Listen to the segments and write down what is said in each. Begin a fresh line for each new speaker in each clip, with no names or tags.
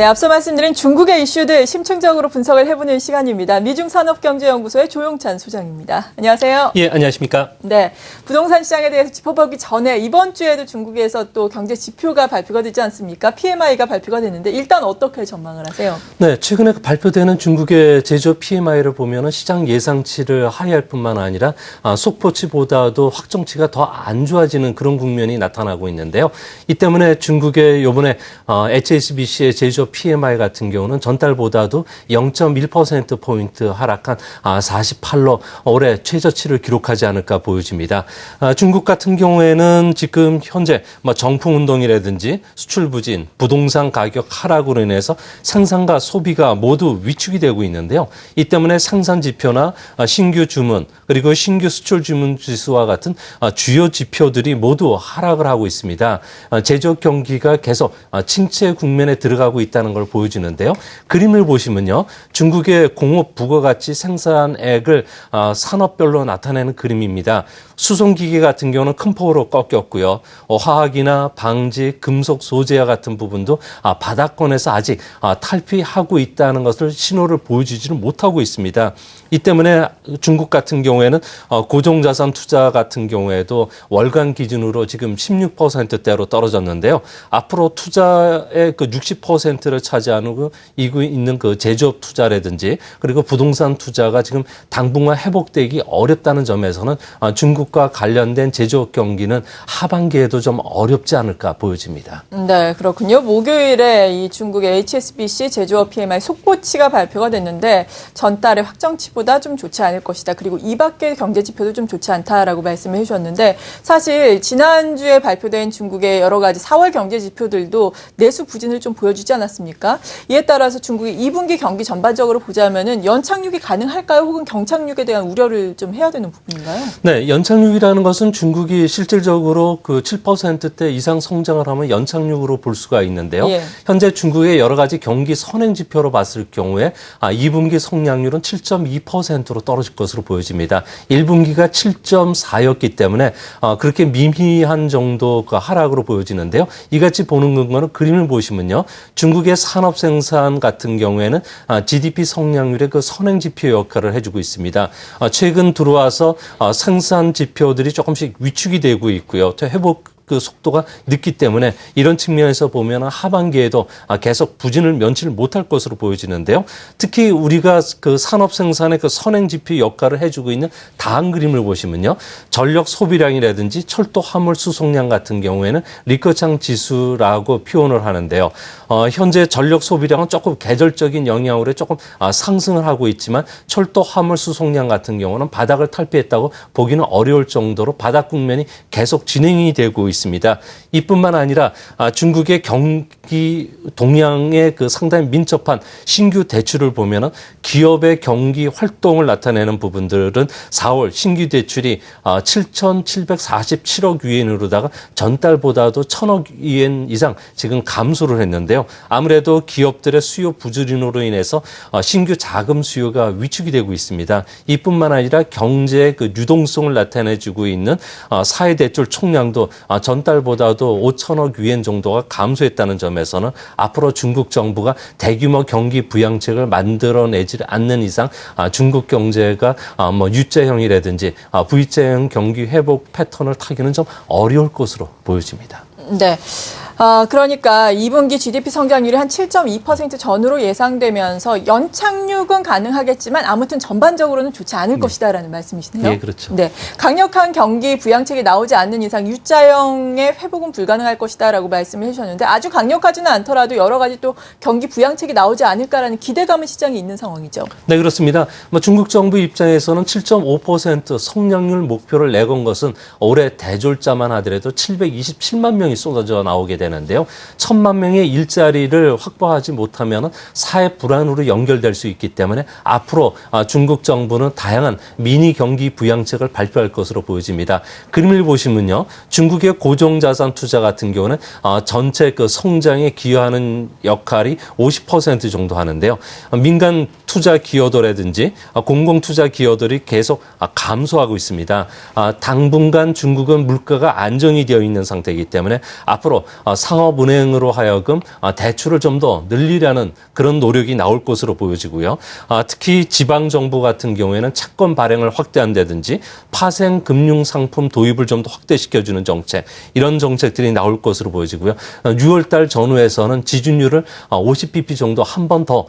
네, 앞서 말씀드린 중국의 이슈들 심층적으로 분석을 해보는 시간입니다. 미중산업경제연구소의 조용찬 소장입니다. 안녕하세요.
예, 안녕하십니까.
네, 부동산 시장에 대해서 짚어보기 전에 이번 주에도 중국에서 또 경제 지표가 발표가 되지 않습니까? PMI가 발표가 됐는데 일단 어떻게 전망을 하세요?
네, 최근에 발표되는 중국의 제조업 PMI를 보면은 시장 예상치를 하회할 뿐만 아니라 속보치보다도 확정치가 더 안 좋아지는 그런 국면이 나타나고 있는데요. 이 때문에 중국의 이번에 HSBC의 제조업 PMI 같은 경우는 전달보다도 0.1%포인트 하락한 48로 올해 최저치를 기록하지 않을까 보여집니다. 중국 같은 경우에는 지금 현재 정풍운동이라든지 수출 부진, 부동산 가격 하락으로 인해서 생산과 소비가 모두 위축이 되고 있는데요. 이 때문에 생산 지표나 신규 주문 그리고 신규 수출 주문 지수와 같은 주요 지표들이 모두 하락을 하고 있습니다. 제조업 경기가 계속 침체 국면에 들어가고 있다는 걸 보여주는데요. 그림을 보시면요. 중국의 공업 부가가치 생산액을 산업별로 나타내는 그림입니다. 수송기계 같은 경우는 큰 폭으로 꺾였고요. 화학이나 방지, 금속 소재와 같은 부분도 바닥권에서 아직 탈피하고 있다는 것을 신호를 보여주지는 못하고 있습니다. 이 때문에 중국 같은 경우에는 고정자산 투자 같은 경우에도 월간 기준으로 지금 16%대로 떨어졌는데요. 앞으로 투자의 그 60%를 차지하고 있는 그 제조업 투자라든지 그리고 부동산 투자가 지금 당분간 회복되기 어렵다는 점에서는 중국과 관련된 제조업 경기는 하반기에도 좀 어렵지 않을까 보여집니다.
네, 그렇군요. 목요일에 이 중국의 HSBC 제조업 PMI 속보치가 발표가 됐는데 전달의 확정치보다 좀 좋지 않을 것이다. 그리고 이 밖의 경제 지표도 좀 좋지 않다라고 말씀을 해주셨는데 사실 지난주에 발표된 중국의 여러 가지 4월 경제 지표들도 내수 부진을 좀 보여주지 않았습니까? 이에 따라서 중국의 2분기 경기 전반적으로 보자면은 연착륙이 가능할까요? 혹은 경착륙에 대한 우려를 좀 해야 되는 부분인가요?
네, 연착륙이라는 것은 중국이 실질적으로 그 7%대 이상 성장을 하면 연착륙으로 볼 수가 있는데요.
예.
현재 중국의 여러 가지 경기 선행 지표로 봤을 경우에 2분기 성장률은 7.2%로 떨어질 것으로 보여집니다. 1분기가 7.4였기 때문에 그렇게 미미한 정도 그 하락으로 보여지는데요. 이같이 보는 것과는 그림을 보시면요. 중국의 산업 생산 같은 경우에는 GDP 성장률의 그 선행 지표 역할을 해주고 있습니다. 최근 들어와서 생산 지표들이 조금씩 위축이 되고 있고요. 회복 그 속도가 늦기 때문에 이런 측면에서 보면 하반기에도 계속 부진을 면치를 못할 것으로 보여지는데요. 특히 우리가 그 산업 생산의 그 선행 지표 역할을 해주고 있는 다음 그림을 보시면요. 전력 소비량이라든지 철도 화물 수송량 같은 경우에는 리커창 지수라고 표현을 하는데요. 현재 전력 소비량은 조금 계절적인 영향으로 조금 상승을 하고 있지만 철도 화물 수송량 같은 경우는 바닥을 탈피했다고 보기는 어려울 정도로 바닥 국면이 계속 진행이 되고 있습니다. 이뿐만 아니라 중국의 경기 동향에 그 상당히 민첩한 신규 대출을 보면은 기업의 경기 활동을 나타내는 부분들은 4월 신규 대출이 7,747억 위엔으로다가 전달보다도 1,000억 위엔 이상 지금 감소를 했는데요. 아무래도 기업들의 수요 부진으로 인해서 신규 자금 수요가 위축이 되고 있습니다. 이뿐만 아니라 경제의 그 유동성을 나타내주고 있는 사회대출 총량도 전달보다도 5천억 위엔 정도가 감소했다는 점에서는 앞으로 중국 정부가 대규모 경기 부양책을 만들어내지 않는 이상 중국 경제가 U자형이라든지 V자형 경기 회복 패턴을 타기는 좀 어려울 것으로 보여집니다.
네. 그러니까 2분기 GDP 성장률이 한 7.2% 전후로 예상되면서 연착륙은 가능하겠지만 아무튼 전반적으로는 좋지 않을 것이다라는 말씀이시네요.
네, 그렇죠.
네. 강력한 경기 부양책이 나오지 않는 이상 U자형의 회복은 불가능할 것이다라고 말씀을 해주셨는데 아주 강력하지는 않더라도 여러 가지 또 경기 부양책이 나오지 않을까라는 기대감은 시장에 있는 상황이죠.
네, 그렇습니다. 중국 정부 입장에서는 7.5% 성장률 목표를 내건 것은 올해 대졸자만 하더라도 727만 명이 쏟아져 나오게 되는데요. 1,000만 명의 일자리를 확보하지 못하면 사회 불안으로 연결될 수 있기 때문에 앞으로 중국 정부는 다양한 미니 경기 부양책을 발표할 것으로 보여집니다. 그림을 보시면요. 중국의 고정자산 투자 같은 경우는 전체 그 성장에 기여하는 역할이 50% 정도 하는데요. 민간 투자 기여도라든지 공공 투자 기여들이 계속 감소하고 있습니다. 당분간 중국은 물가가 안정이 되어 있는 상태이기 때문에 앞으로 상업은행으로 하여금 대출을 좀 더 늘리려는 그런 노력이 나올 것으로 보여지고요. 특히 지방정부 같은 경우에는 채권 발행을 확대한다든지 파생 금융상품 도입을 좀 더 확대시켜주는 정책, 이런 정책들이 나올 것으로 보여지고요. 6월 달 전후에서는 지준율을 50bp 정도 한 번 더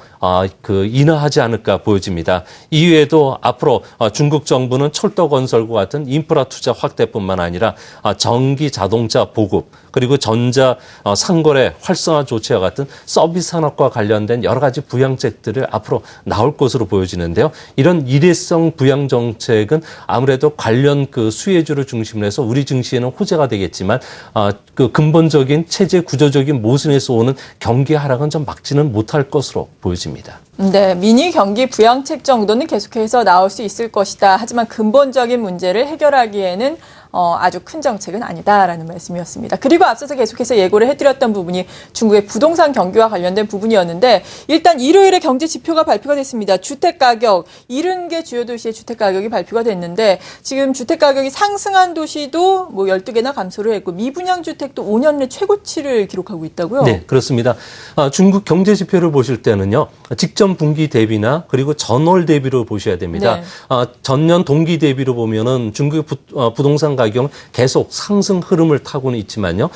인하하지 않을까 보여집니다. 이외에도 앞으로 중국 정부는 철도건설과 같은 인프라 투자 확대뿐만 아니라 전기 자동차 보급, 그리고 전자 상거래 활성화 조치와 같은 서비스 산업과 관련된 여러 가지 부양책들을 앞으로 나올 것으로 보여지는데요. 이런 일회성 부양 정책은 아무래도 관련 수혜주를 중심으로 해서 우리 증시에는 호재가 되겠지만 근본적인 체제 구조적인 모순에서 오는 경기 하락은 좀 막지는 못할 것으로 보여집니다.
네, 미니 경기 부양책 정도는 계속해서 나올 수 있을 것이다. 하지만 근본적인 문제를 해결하기에는 아주 큰 정책은 아니다라는 말씀이었습니다. 그리고 앞서서 계속해서 예고를 해드렸던 부분이 중국의 부동산 경기와 관련된 부분이었는데, 일단 일요일에 경제 지표가 발표가 됐습니다. 주택가격, 70개 주요 도시의 주택가격이 발표가 됐는데, 지금 주택가격이 상승한 도시도 12개나 감소를 했고, 미분양 주택도 5년 내 최고치를 기록하고 있다고요?
네, 그렇습니다. 중국 경제 지표를 보실 때는요, 직전 분기 대비나 그리고 전월 대비로 보셔야 됩니다.
네.
전년 동기 대비로 보면은 중국의 부동산 가격은 계속 상승 흐름을 타고는 있지만요.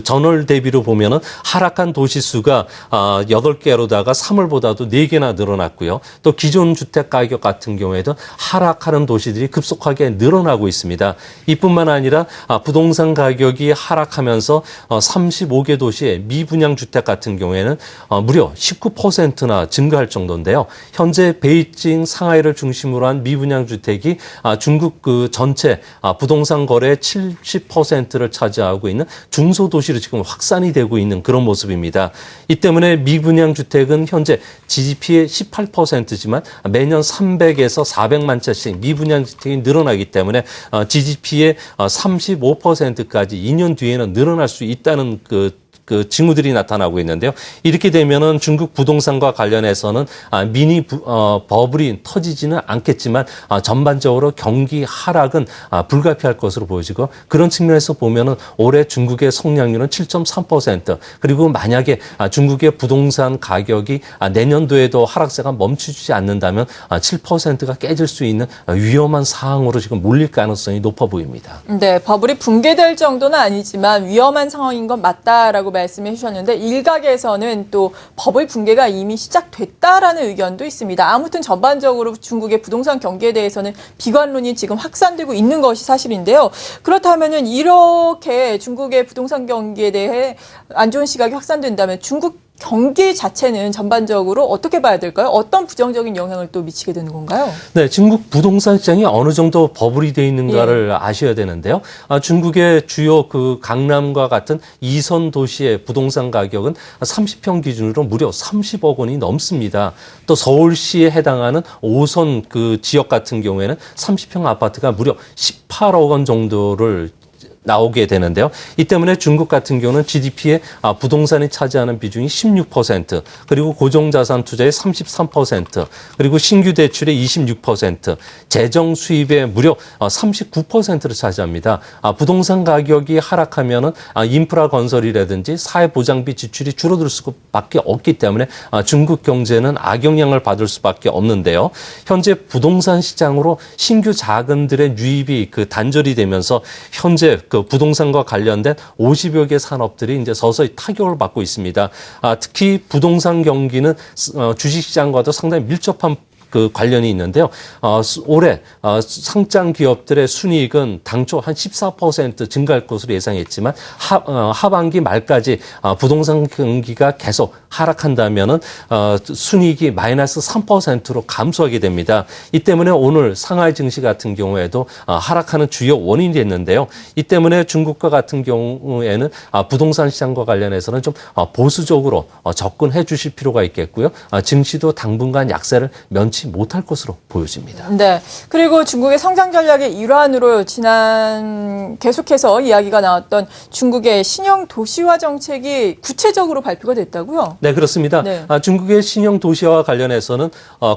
전월 대비로 보면은 하락한 도시 수가 8개로다가 3월보다도 4개나 늘어났고요. 또 기존 주택 가격 같은 경우에도 하락하는 도시들이 급속하게 늘어나고 있습니다. 이뿐만 아니라 부동산 가격이 하락하면서 35개 도시의 미분양 주택 같은 경우에는 무려 19%나 증가할 정도인데요. 현재 베이징, 상하이를 중심으로 한 미분양 주택이 중국 전체 부동산 거래의 70%를 차지하고 있는 중소도시로 지금 확산이 되고 있는 그런 모습입니다. 이 때문에 미분양 주택은 현재 GDP의 18%지만 매년 300에서 400만 채씩 미분양 주택이 늘어나기 때문에 GDP의 35%까지 2년 뒤에는 늘어날 수 있다는 징후들이 나타나고 있는데요. 이렇게 되면은 중국 부동산과 관련해서는 미니 버블이 터지지는 않겠지만 전반적으로 경기 하락은 불가피할 것으로 보여지고, 그런 측면에서 보면은 올해 중국의 성장률은 7.3%, 그리고 만약에 중국의 부동산 가격이 내년도에도 하락세가 멈추지 않는다면 7%가 깨질 수 있는 위험한 상황으로 지금 몰릴 가능성이 높아 보입니다.
네, 버블이 붕괴될 정도는 아니지만 위험한 상황인 건 맞다라고 말씀해 주셨는데, 일각에서는 또 버블 붕괴가 이미 시작됐다라는 의견도 있습니다. 아무튼 전반적으로 중국의 부동산 경기에 대해서는 비관론이 지금 확산되고 있는 것이 사실인데요. 그렇다면은 이렇게 중국의 부동산 경기에 대해 안 좋은 시각이 확산된다면 중국 경기 자체는 전반적으로 어떻게 봐야 될까요? 어떤 부정적인 영향을 또 미치게 되는 건가요?
네, 중국 부동산 시장이 어느 정도 버블이 돼 있는가를 아셔야 되는데요. 중국의 주요 강남과 같은 2선 도시의 부동산 가격은 30평 기준으로 무려 30억 원이 넘습니다. 또 서울시에 해당하는 5선 지역 같은 경우에는 30평 아파트가 무려 18억 원 정도를 나오게 되는데요. 이 때문에 중국 같은 경우는 GDP에 부동산이 차지하는 비중이 16%, 그리고 고정자산 투자의 33%, 그리고 신규 대출의 26%, 재정 수입의 무려 39%를 차지합니다. 부동산 가격이 하락하면은 인프라 건설이라든지 사회보장비 지출이 줄어들 수밖에 없기 때문에 중국 경제는 악영향을 받을 수밖에 없는데요. 현재 부동산 시장으로 신규 자금들의 유입이 단절이 되면서 현재 부동산과 관련된 50여 개 산업들이 이제 서서히 타격을 받고 있습니다. 특히 부동산 경기는 주식시장과도 상당히 밀접한 관련이 있는데요. 올해 상장 기업들의 순이익은 당초 한 14% 증가할 것으로 예상했지만 하반기 말까지 부동산 경기가 계속 하락한다면은 순이익이 마이너스 3%로 감소하게 됩니다. 이 때문에 오늘 상하이 증시 같은 경우에도 하락하는 주요 원인이 됐는데요. 이 때문에 중국과 같은 경우에는 부동산 시장과 관련해서는 좀 보수적으로 접근해 주실 필요가 있겠고요. 증시도 당분간 약세를 면치 못할 것으로 보여집니다.
네. 그리고 중국의 성장 전략의 일환으로 계속해서 이야기가 나왔던 중국의 신형 도시화 정책이 구체적으로 발표가 됐다고요?
네, 그렇습니다.
네.
중국의 신형 도시화와 관련해서는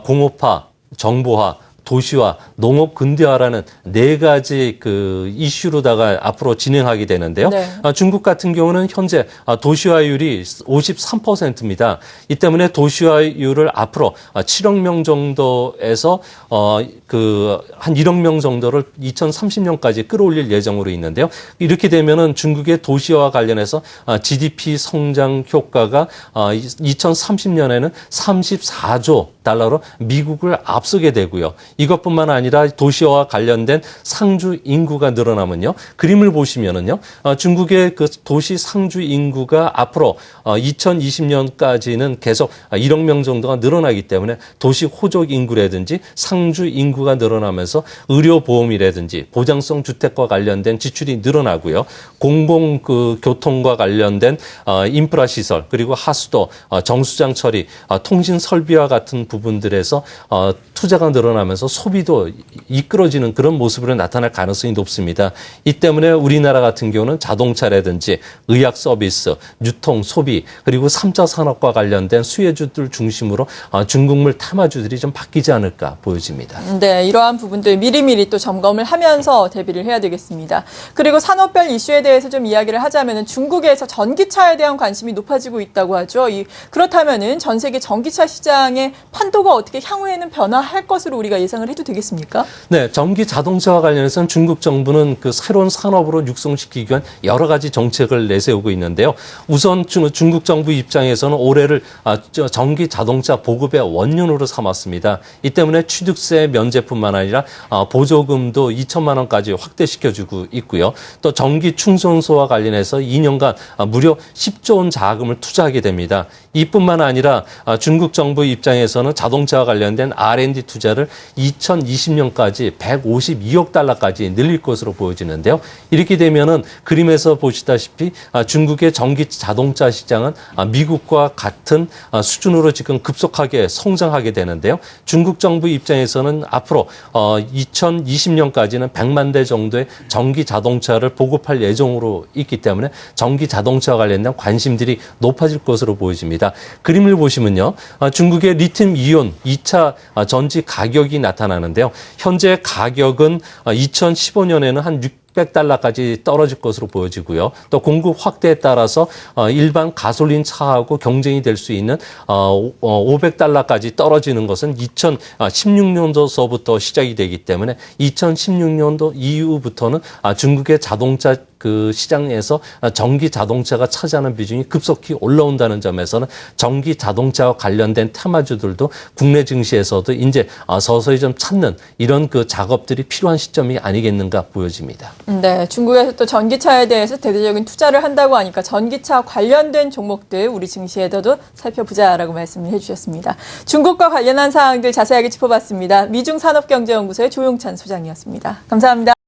공업화, 정보화, 도시화, 농업 근대화라는 네 가지 그 이슈로다가 앞으로 진행하게 되는데요.
네.
중국 같은 경우는 현재 도시화율이 53%입니다. 이 때문에 도시화율을 앞으로 7억 명 정도에서 한 1억 명 정도를 2030년까지 끌어올릴 예정으로 있는데요. 이렇게 되면은 중국의 도시화와 관련해서 GDP 성장 효과가 2030년에는 34조 달러로 미국을 앞서게 되고요. 이것뿐만 아니라 도시화와 관련된 상주 인구가 늘어나면요. 그림을 보시면은요. 중국의 그 도시 상주 인구가 앞으로 2020년까지는 계속 1억 명 정도가 늘어나기 때문에 도시 호적 인구라든지 상주 인구가 늘어나면서 의료보험이라든지 보장성 주택과 관련된 지출이 늘어나고요. 공공 그 교통과 관련된 인프라 시설 그리고 하수도, 정수장 처리, 통신 설비와 같은 부분들에서 투자가 늘어나면서 소비도 이끌어지는 그런 모습으로 나타날 가능성이 높습니다. 이 때문에 우리나라 같은 경우는 자동차라든지 의학 서비스, 유통, 소비 그리고 3차 산업과 관련된 수혜주들 중심으로 중국물 탐화주들이 좀 바뀌지 않을까 보여집니다.
네, 이러한 부분들 미리미리 또 점검을 하면서 대비를 해야 되겠습니다. 그리고 산업별 이슈에 대해서 좀 이야기를 하자면은 중국에서 전기차에 대한 관심이 높아지고 있다고 하죠. 그렇다면은 전 세계 전기차 시장의 판도가 어떻게 향후에는 변화할 것으로 우리가 예상을 해도 되겠습니까?
네, 전기 자동차와 관련해서는 중국 정부는 그 새로운 산업으로 육성시키기 위한 여러 가지 정책을 내세우고 있는데요. 우선 중국 정부 입장에서는 올해를 전기 자동차 보급의 원년으로 삼았습니다. 이 때문에 취득세 면제뿐만 아니라 보조금도 2천만 원까지 확대시켜주고 있고요. 또 전기 충전소와 관련해서 2년간 무려 10조 원 자금을 투자하게 됩니다. 이뿐만 아니라 중국 정부 입장에서는 자동차와 관련된 R&D 투자를 2020년까지 152억 달러까지 늘릴 것으로 보여지는데요. 이렇게 되면은 그림에서 보시다시피 중국의 전기 자동차 시장은 미국과 같은 수준으로 지금 급속하게 성장하게 되는데요. 중국 정부 입장에서는 앞으로 2020년까지는 100만 대 정도의 전기 자동차를 보급할 예정으로 있기 때문에 전기 자동차와 관련된 관심들이 높아질 것으로 보여집니다. 그림을 보시면요. 중국의 리튬 이온 2차 전지 가격이 나타나는데요. 현재 가격은 2015년에는 한 600달러까지 떨어질 것으로 보여지고요. 또 공급 확대에 따라서 일반 가솔린 차하고 경쟁이 될 수 있는 500달러까지 떨어지는 것은 2016년도서부터 시작이 되기 때문에 2016년도 이후부터는 중국의 자동차 그 시장에서 전기 자동차가 차지하는 비중이 급속히 올라온다는 점에서는 전기 자동차와 관련된 테마주들도 국내 증시에서도 이제 서서히 좀 찾는 이런 그 작업들이 필요한 시점이 아니겠는가 보여집니다.
네, 중국에서 또 전기차에 대해서 대대적인 투자를 한다고 하니까 전기차 관련된 종목들 우리 증시에서도 살펴보자라고 말씀을 해주셨습니다. 중국과 관련한 사항들 자세하게 짚어봤습니다. 미중산업경제연구소의 조용찬 소장이었습니다. 감사합니다.